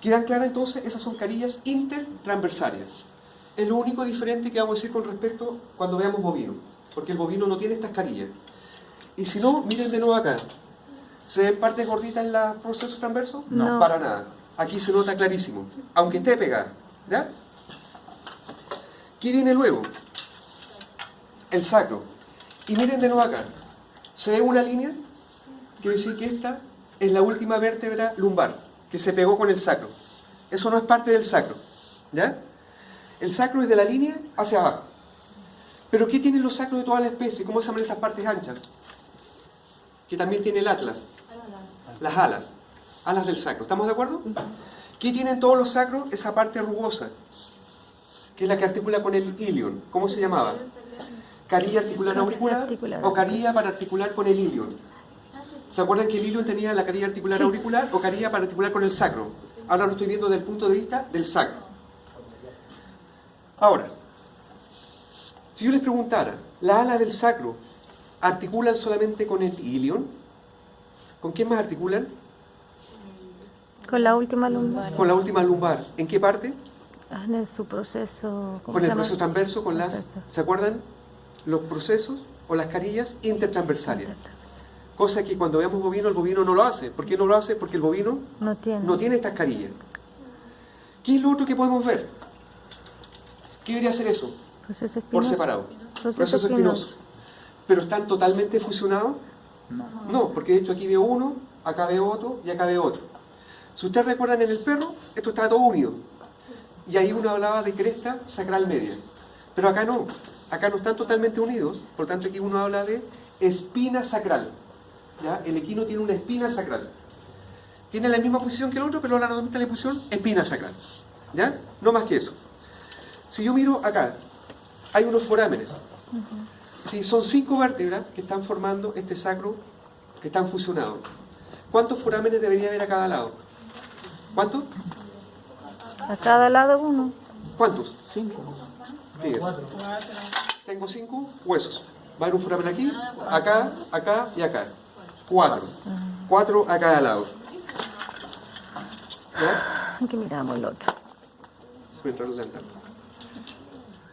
¿Quedan claras entonces? Esas son carillas intertransversales. Es lo único diferente que vamos a decir con respecto cuando veamos bovino, porque el bovino no tiene estas carillas. Y si no, miren de nuevo acá. ¿Se ven partes gorditas en los procesos transversos? No. Para nada. Aquí se nota clarísimo, aunque esté pegada. ¿Ya? ¿Qué viene luego? El sacro. Y miren de nuevo acá. ¿Se ve una línea? Quiere decir que esta es la última vértebra lumbar, que se pegó con el sacro. Eso no es parte del sacro. ¿Ya? El sacro es de la línea hacia abajo. Pero ¿qué tienen los sacros de toda la especie? ¿Cómo se llaman estas partes anchas? Que también tiene el atlas. Las alas. Alas del sacro. ¿Estamos de acuerdo? ¿Qué tienen todos los sacros? Esa parte rugosa, que es la que articula con el ilion. ¿Cómo se llamaba? Carilla articular auricular o carilla para articular con el ilion. ¿Se acuerdan que el ilion tenía la carilla articular auricular o carilla para articular con el sacro? Ahora lo estoy viendo desde el punto de vista del sacro. Ahora, si yo les preguntara, ¿las alas del sacro articulan solamente con el ilion? ¿Con quién más articulan? Con la última lumbar. Con la última lumbar. ¿En qué parte? En su proceso. ¿cómo Con se el llama? proceso transverso, con las... ¿Se acuerdan? Los procesos o las carillas intertransversales. Cosa que cuando veamos bovino, el bovino no lo hace. ¿Por qué no lo hace? Porque el bovino No tiene. no tiene estas carillas. ¿Qué es lo otro que podemos ver? ¿Qué debería hacer eso? Proceso Por espinoso. separado. Proceso Proceso espinoso. ¿Pero están totalmente fusionados? No, porque de hecho aquí veo uno, acá veo otro y acá veo otro. Si ustedes recuerdan en el perro, esto estaba todo unido. Y ahí uno hablaba de cresta sacral media. Pero acá no están totalmente unidos, por lo tanto aquí uno habla de espina sacral. ¿Ya? El equino tiene una espina sacral. Tiene la misma posición que el otro, pero la anatomista le pusieron espina sacral. ¿Ya? No más que eso. Si yo miro acá, hay unos forámenes. Si son 5 vértebras que están formando este sacro, que están fusionados. ¿Cuántos forámenes debería haber a cada lado? ¿Cuántos? A cada lado uno. ¿Cuántos? 5. Fíjense. Tengo 5 huesos. Va a haber un foramen aquí, acá, acá y acá. 4. 4 a cada lado. ¿Ya? Aquí miramos el otro.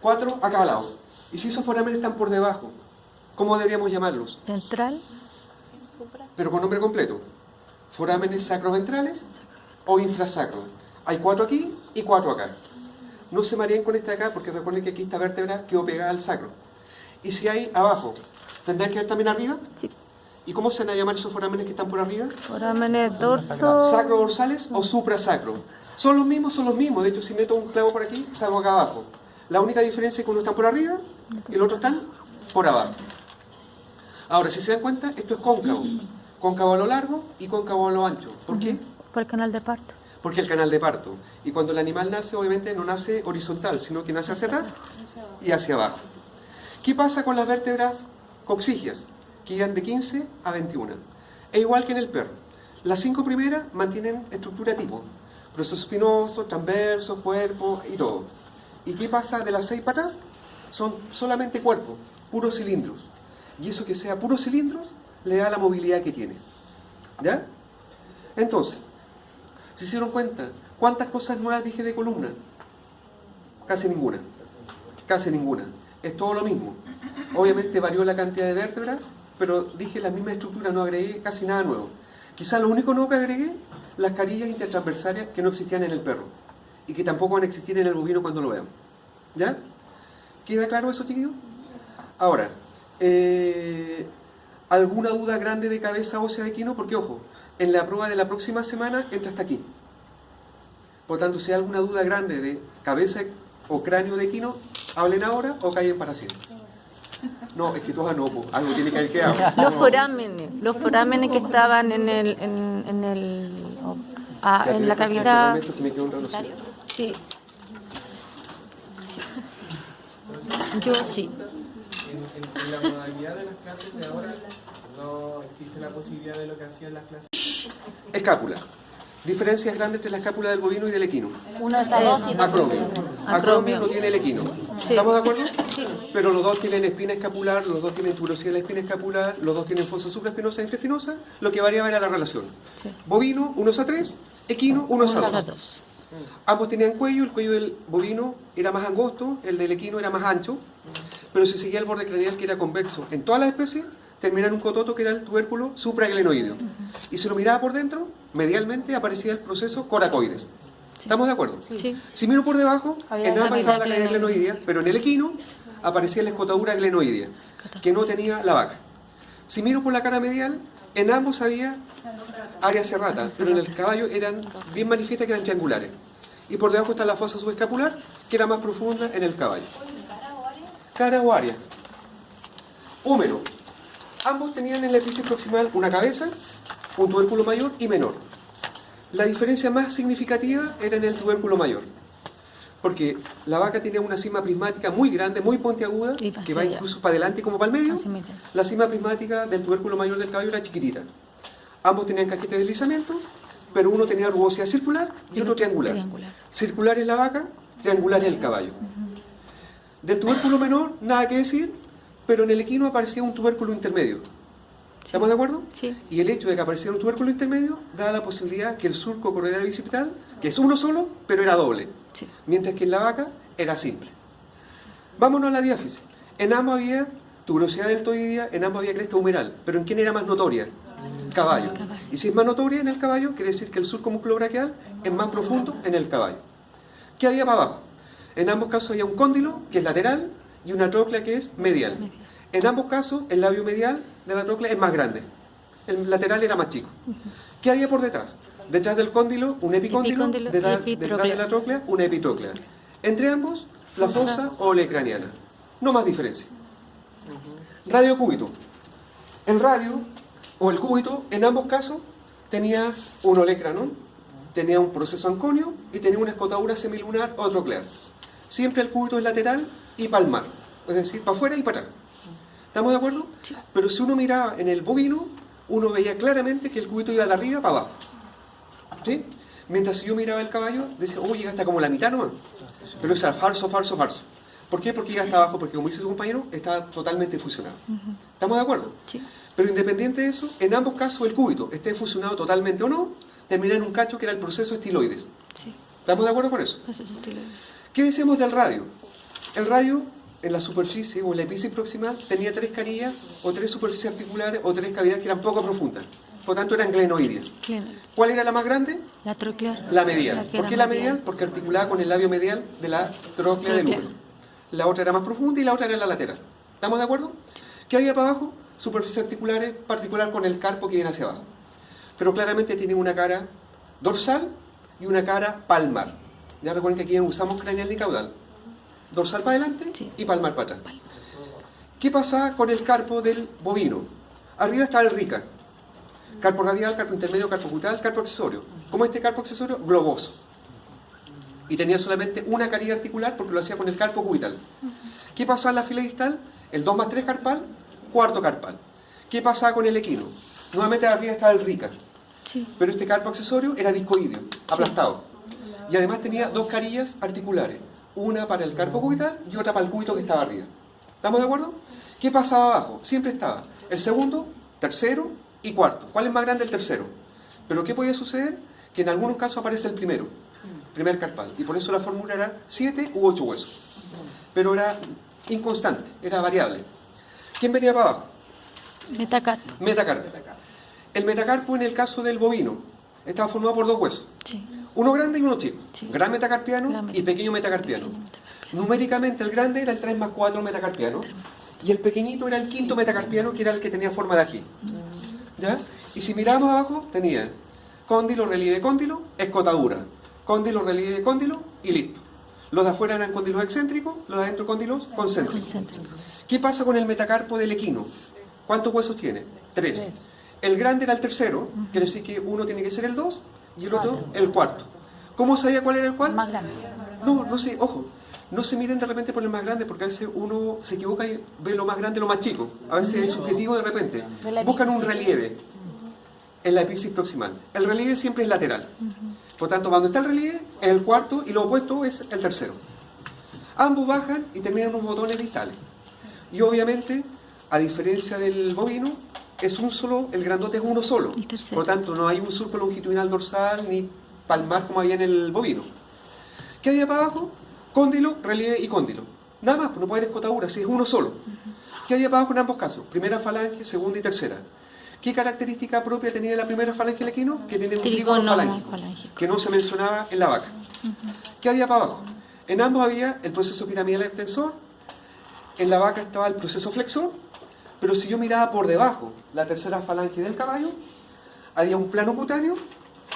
4 a cada lado. Y si esos forámenes están por debajo, ¿cómo deberíamos llamarlos? Ventral. Pero con nombre completo. Forámenes sacroventrales o infrasacro. Hay 4 aquí y 4 acá. No se mareen con este de acá porque recuerden que aquí esta vértebra quedó pegada al sacro. Y si hay abajo, ¿tendrán que ver también arriba? Sí. ¿Y cómo se van a llamar esos forámenes que están por arriba? Forámenes dorso. ¿Sacro dorsales o suprasacro? Son los mismos. De hecho, si meto un clavo por aquí, salgo acá abajo. La única diferencia es que uno está por arriba y el otro está por abajo. Ahora, si se dan cuenta, esto es cóncavo. Cóncavo a lo largo y cóncavo a lo ancho. ¿Por qué? Por el canal de parto. Porque el canal de parto. Y cuando el animal nace, obviamente no nace horizontal, sino que nace hacia atrás y hacia abajo. ¿Qué pasa con las vértebras coxígeas? Que llegan de 15 a 21. Es igual que en el perro. Las 5 primeras mantienen estructura tipo. Proceso espinoso, transverso, cuerpo y todo. ¿Y qué pasa de las 6 para atrás? Son solamente cuerpo, puros cilindros. Y eso que sea puros cilindros le da la movilidad que tiene. ¿Ya? Entonces, ¿se hicieron cuenta? ¿Cuántas cosas nuevas dije de columna? Casi ninguna. Casi ninguna. Es todo lo mismo. Obviamente varió la cantidad de vértebras, pero dije la misma estructura, no agregué casi nada nuevo. Quizás lo único nuevo que agregué, las carillas intertransversales que no existían en el perro y que tampoco van a existir en el bovino cuando lo veamos. ¿Ya? ¿Queda claro eso, chiquillos? Ahora, ¿alguna duda grande de cabeza ósea de equino? Porque, ojo, en la prueba de la próxima semana entra hasta aquí. Por tanto, si hay alguna duda grande de cabeza o cráneo de equino, hablen ahora o callen para siempre. No, es que todas no, pues, algo tiene que haber quedado. Los forámenes que estaban en la cavidad. Que me quedó un relojito. Sí. Yo sí. En la modalidad de las clases de ahora no existe la posibilidad de lo que hacían las clases. Escápula. Diferencias grandes entre la escápula del bovino y del equino. Uno es a 2 y dos. Acromio. Acromio no tiene el equino. Sí. ¿Estamos de acuerdo? Sí. Pero los dos tienen espina escapular, los dos tienen tuberosidad de la espina escapular, los dos tienen fosa supraespinosa e infraespinosa, lo que variaba era la relación. Sí. Bovino, 1:3, equino, 1:2. 1:2. Ambos tenían cuello, el cuello del bovino era más angosto, el del equino era más ancho, pero se seguía el borde craneal que era convexo. En todas las especies terminaba en un cototo que era el tubérculo supraglenoideo. Y si lo miraba por dentro, medialmente aparecía el proceso coracoides. ¿Estamos de acuerdo? Sí. Si miro por debajo, Había en una ambas estaba la cavidad cavidad glenoidea, pero en el equino aparecía la escotadura glenoidea, que no tenía la vaca. Si miro por la cara medial, en ambos había áreas serratas, pero en el caballo eran bien manifiestas que eran triangulares. Y por debajo está la fosa subescapular, que era más profunda en el caballo. Cara o área. Húmero. Ambos tenían en la epífisis proximal una cabeza, un tubérculo mayor y menor. La diferencia más significativa era en el tubérculo mayor, porque la vaca tenía una cima prismática muy grande, muy puntiaguda, Y que va hacia incluso para adelante y como para el medio. Hacia medio. La cima prismática del tubérculo mayor del caballo era chiquitita. Ambos tenían cajete de deslizamiento, pero uno tenía rugosidad circular y otro triangular. Circular es la vaca, triangular es el caballo. Del tubérculo menor, nada que decir, pero en el equino aparecía un tubérculo intermedio. ¿Estamos de acuerdo? Sí. Y el hecho de que apareciera un tubérculo intermedio da la posibilidad que el surco corredor bicipital, que es uno solo, pero era doble, Sí. mientras que en la vaca era simple. Vámonos a la diáfisis. En ambos había tuberosidad deltoidea, en ambos había cresta humeral, pero ¿en quién era más notoria? Caballo. Y si es más notoria en el caballo, quiere decir que el surco musculobraquial es más profundo en el caballo. ¿Qué había para abajo? En ambos casos había un cóndilo, que es lateral, y una tróclea, que es medial. En ambos casos, el labio medial de la tróclea es más grande. El lateral era más chico. ¿Qué había por detrás? Detrás del cóndilo, un epicóndilo, Epicóndilo y detrás epitróclea. de la tróclea, una epitróclea. Entre ambos, la fosa olecraniana. No más diferencia. Radiocúbito. El radio, o el cúbito, en ambos casos, tenía un olecrano, tenía un proceso anconio y tenía una escotadura semilunar o troclear. Siempre el cúbito es lateral y palmar, es decir, para afuera y para atrás. ¿Estamos de acuerdo? Sí. Pero si uno miraba en el bovino, uno veía claramente que el cúbito iba de arriba para abajo. ¿Sí? Mientras si yo miraba el caballo, decía, oh, llega hasta como la mitad nomás. Pero eso era falso, falso, falso. ¿Por qué? Porque llega hasta abajo, porque como dice su compañero, está totalmente fusionado. ¿Estamos de acuerdo? Sí. Pero independiente de eso, en ambos casos el cúbito, esté fusionado totalmente o no, termina en un cacho que era el proceso estiloides. Sí. ¿Estamos de acuerdo con eso? Eso es estilo. ¿Qué decimos del radio? El radio, en la superficie o en la epífisis proximal, tenía 3 carillas o 3 superficies articulares o 3 cavidades que eran poco profundas. Por tanto, eran glenoides. ¿Cuál era la más grande? La tróclea. La medial. que ¿Por era qué la medial? Porque articulaba con el labio medial de la tróclea del útero. La otra era más profunda y la otra era la lateral. ¿Estamos de acuerdo? ¿Qué había para abajo? Superficies articulares, particular con el carpo que viene hacia abajo. Pero claramente tienen una cara dorsal y una cara palmar. Ya recuerden que aquí no usamos craneal ni caudal. Dorsal para adelante Sí. y palmar para atrás. ¿Qué pasa con el carpo del bovino? Arriba está el rica. Carpo radial, carpo intermedio, carpo cutal, carpo accesorio. ¿Cómo es este carpo accesorio? Globoso. Y tenía solamente una carilla articular porque lo hacía con el carpo cubital. ¿Qué pasa en la fila distal? El 2+3 carpal, cuarto carpal. ¿Qué pasa con el equino? Nuevamente arriba está el rica. Sí. Pero este carpo accesorio era discoideo, aplastado. Y además tenía 2 carillas articulares. Una para el carpo cubital y otra para el cúbito que estaba arriba. ¿Estamos de acuerdo? ¿Qué pasaba abajo? Siempre estaba el segundo, tercero y cuarto. ¿Cuál es más grande? El tercero. Pero ¿qué podía suceder? Que en algunos casos aparece el primero, primer carpal. Y por eso la fórmula era 7 u 8 huesos. Pero era inconstante, era variable. ¿Quién venía para abajo? Metacarpo. Metacarpo. El metacarpo en el caso del bovino estaba formado por 2 huesos. Sí. Uno grande y uno chico. Sí. Gran metacarpiano Gran y pequeño metacarpiano. Pequeño metacarpiano. Numéricamente el grande era el 3+4 metacarpiano y el pequeñito era el quinto metacarpiano, que era el que tenía forma de ají. ¿Ya? Y si mirábamos abajo, tenía cóndilo, relieve cóndilo, escotadura. Cóndilo, relieve cóndilo y listo. Los de afuera eran cóndilos excéntricos, los de adentro cóndilos concéntricos. Concéntrico. ¿Qué pasa con el metacarpo del equino? ¿Cuántos huesos tiene? 3. El grande era el tercero, quiere decir que uno tiene que ser el 2 y el otro el cuarto. ¿Cómo sabía cuál era el cuál? Más grande. No sé, ojo. No se miren de repente por el más grande, porque a veces uno se equivoca y ve lo más grande lo más chico. A veces es subjetivo de repente. Buscan un relieve. en la epífisis proximal. El relieve siempre es lateral. Por tanto, cuando está el relieve es el cuarto y lo opuesto es el tercero. Ambos bajan y terminan en unos botones distales. Y obviamente, a diferencia del bovino, es un solo, el grandote es uno solo. El tercero. Por lo tanto, no hay un surco longitudinal dorsal ni palmar como había en el bovino. ¿Qué había para abajo? Cóndilo, relieve y cóndilo. Nada más, pues no puede haber escotadura, si es uno solo. ¿Qué había para abajo en ambos casos? Primera falange, segunda y tercera. ¿Qué característica propia tenía la primera falange del equino? Que tenía un trígono falángico, que no se mencionaba en la vaca. ¿Qué había para abajo? En ambos había el proceso piramidal extensor, en la vaca estaba el proceso flexor, pero si yo miraba por debajo la tercera falange del caballo, había un plano cutáneo,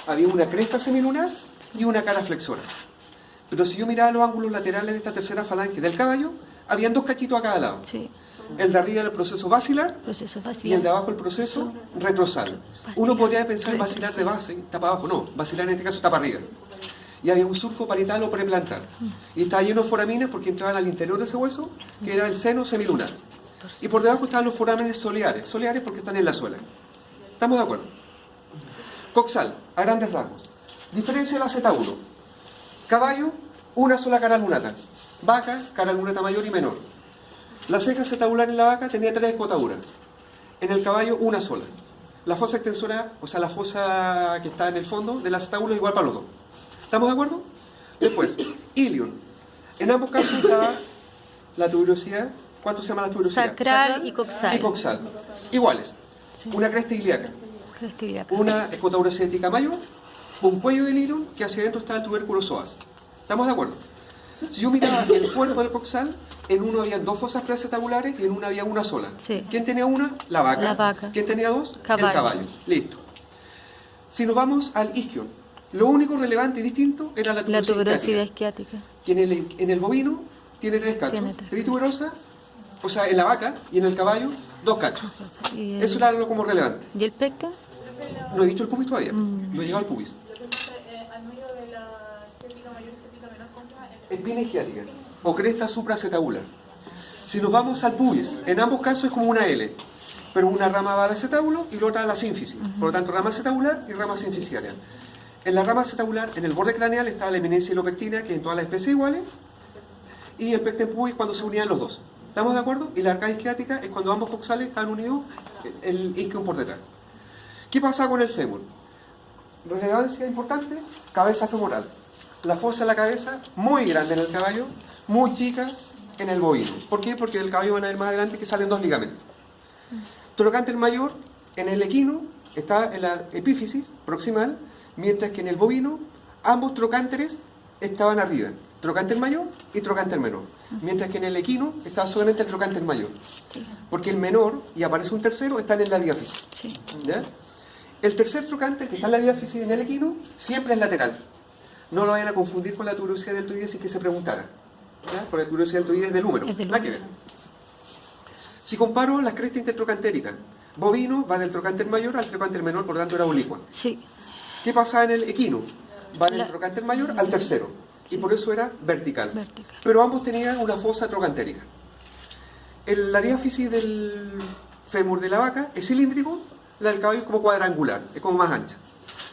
había una cresta semilunar y una cara flexora. Pero si yo miraba los ángulos laterales de esta tercera falange del caballo, habían dos cachitos a cada lado. Sí. El de arriba era el proceso basilar Proceso y facial. el de abajo el proceso retrosal. Uno podría pensar basilar de base, está para abajo. No, basilar en este caso está para arriba. Y había un surco parietal o preplantar. Y estaba lleno de foraminas porque entraban al interior de ese hueso, que era el seno semilunar. Y por debajo estaban los forámenes soleares. Soleares porque están en la suela. ¿Estamos de acuerdo? Coxal, a grandes rasgos. Diferencia de la Z1. Caballo, una sola cara lunata. Vaca, cara lunata mayor y menor. La ceja acetabular en la vaca tenía 3 escotaduras. En el caballo, una sola. La fosa extensora, o sea, la fosa que está en el fondo del acetábulo es igual para los dos. ¿Estamos de acuerdo? Después, ilion. En ambos casos estaba la tuberosidad. ¿Cuánto se llama la tuberosidad? Sacral y coxal. Y coxal. Iguales. Una cresta ilíaca. Cresta ilíaca. Una escotadura ciática mayor, un cuello del ilion que hacia adentro está el tubérculo psoas. ¿Estamos de acuerdo? Si yo miraba el cuerpo del coxal, en uno había 2 fosas preacetabulares y en una había una sola. Sí. ¿Quién tenía una? La vaca. La vaca. ¿Quién tenía 2? Caballo. El caballo. Listo. Si nos vamos al isquion, lo único relevante y distinto era la La tuberosidad tuberosidad isquiática. isquiática. Que en el bovino tiene 3 cachos. Tiene 3. Trituberosa, o sea, en la vaca, y en el caballo, 2 cachos. Y Eso era lo como relevante. ¿Y el pecten? No he dicho el pubis todavía. No he llegado al pubis. Al medio de la cética mayor y cética menor, ¿cómo se llama? Espina isquiática o cresta supraacetabular. Si nos vamos al pubis, en ambos casos es como una L, pero una rama va al acetábulo y la otra a la sínfisis. Por lo tanto, rama acetabular y rama sinfisiaria. En la rama acetabular, en el borde craneal, estaba la eminencia hilopectina, que en todas las especies iguales, y el pecten pubis cuando se unían los dos. ¿Estamos de acuerdo? Y la arcada isquiática es cuando ambos coxales están unidos, el isquion por detrás. ¿Qué pasa con el fémur? Relevancia importante, cabeza femoral. La fosa de la cabeza, muy grande en el caballo, muy chica en el bovino. ¿Por qué? Porque del caballo van a ver más adelante que salen 2 ligamentos. Trocánter mayor en el equino está en la epífisis proximal, mientras que en el bovino ambos trocánteres estaban arriba. Trocánter mayor y trocánter menor. Mientras que en el equino estaba solamente el trocánter mayor. Porque el menor, y aparece un tercero, están en la diáfisis. Sí. ¿Ya? El tercer trocánter, que está en la diáfisis en el equino, siempre es lateral. No lo vayan a confundir con la tuberosidad deltoides si que se preguntara. ¿Ya? Por la tuberosidad deltoides del húmero. Es del Nada que ver. Si comparo las crestas intertrocantéricas, bovino va del trocánter mayor al trocánter menor, por lo tanto era oblicua. Sí. ¿Qué pasa en el equino? Va del La- trocánter mayor al tercero. Y por eso era vertical. Vertical. Pero ambos tenían una fosa trocantérica. La diáfisis del fémur de la vaca es cilíndrico, la del caballo es como cuadrangular, es como más ancha.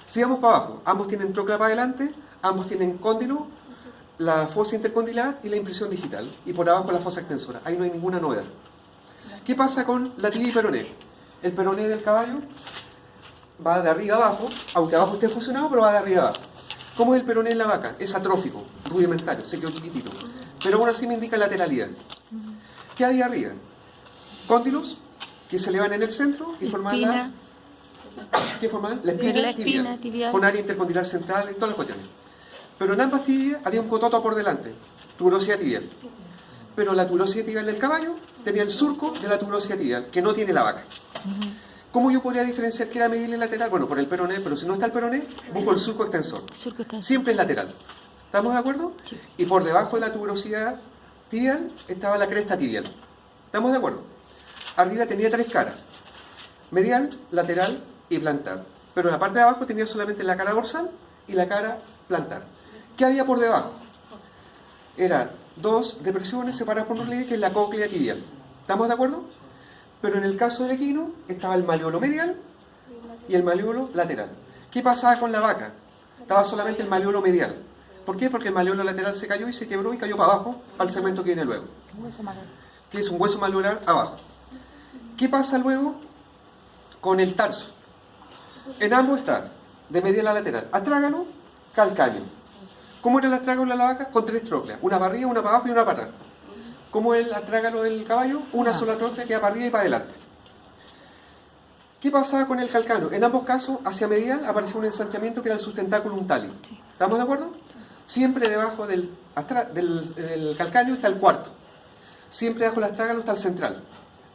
Si vamos para abajo, ambos tienen trocla para adelante, ambos tienen cóndilo, la fosa intercondilar y la impresión digital. Y por abajo la fosa extensora. Ahí no hay ninguna novedad. ¿Qué pasa con la tibia y peroné? El peroné del caballo va de arriba abajo, aunque abajo esté fusionado, pero va de arriba abajo. ¿Cómo es el peroné en la vaca? Es atrófico, rudimentario, se quedó chiquitito. Pero aún así me indica lateralidad. ¿Qué hay arriba? Cóndilos, que se elevan en el centro y forman la... Espina. ¿Qué forman? La espina, La espina tibial, tibial. con área intercondilar central y todas las cuestiones. Pero en ambas tibias había un cototo por delante, tuberosidad tibial. Pero la tuberosidad tibial del caballo tenía el surco de la tuberosidad tibial, que no tiene la vaca. ¿Cómo yo podría diferenciar qué era medible lateral? Bueno, por el peroné, pero si no está el peroné, busco el surco extensor. Surco está así. Siempre es lateral. ¿Estamos de acuerdo? Sí. Y por debajo de la tuberosidad tibial estaba la cresta tibial. ¿Estamos de acuerdo? Arriba tenía 3 caras. Medial, lateral y plantar. Pero en la parte de abajo tenía solamente la cara dorsal y la cara plantar. ¿Qué había por debajo? Eran 2 depresiones separadas por un relieve, que es la cóclea tibial. ¿Estamos de acuerdo? Pero en el caso del equino estaba el maleolo medial y el maleolo lateral. ¿Qué pasaba con la vaca? Estaba solamente el maleolo medial. ¿Por qué? Porque el maleolo lateral se cayó y se quebró y cayó para abajo al segmento que viene luego, que es un hueso maleolar abajo. ¿Qué pasa luego con el tarso? En ambos está, de medial a lateral, astrágalo, calcáneo. ¿Cómo era el astrágalo de la vaca? Con 3 trócleas, una para arriba, una para abajo y una para atrás. ¿Cómo es el astrágalo del caballo? Una sola tróclea que va para arriba y para adelante. ¿Qué pasaba con el calcáneo? En ambos casos, hacia medial aparecía un ensanchamiento que era el sustentáculum tali. ¿Estamos de acuerdo? Siempre debajo del calcáneo está el cuarto. Siempre debajo del astrágalo está el central.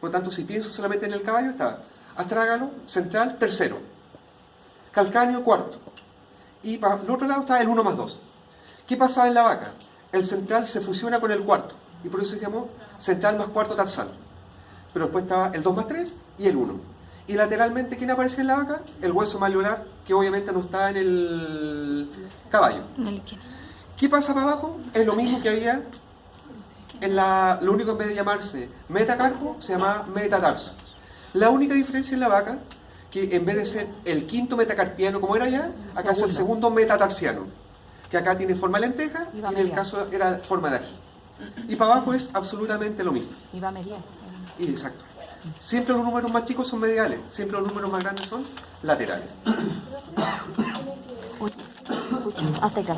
Por lo tanto, si pienso solamente en el caballo, está astrágalo, central, tercero. Calcáneo, cuarto. Y para el otro lado está el 1 más 2. ¿Qué pasaba en la vaca? El central se fusiona con el cuarto. Y por eso se llamó central más cuarto tarsal. Pero después estaba el 2 más 3 y el 1. Y lateralmente, ¿quién aparece en la vaca? El hueso maleolar, que obviamente no está en el caballo. ¿Qué pasa para abajo? Es lo mismo que había en lo único, en vez de llamarse metacarpo, se llama metatarso. La única diferencia en la vaca, que en vez de ser el quinto metacarpiano como era allá, acá es el segundo metatarsiano, que acá tiene forma de lenteja y en el caso era forma de ají. Y para abajo es absolutamente lo mismo. Y va medial. Y exacto. Siempre los números más chicos son mediales, siempre los números más grandes son laterales. Hasta acá.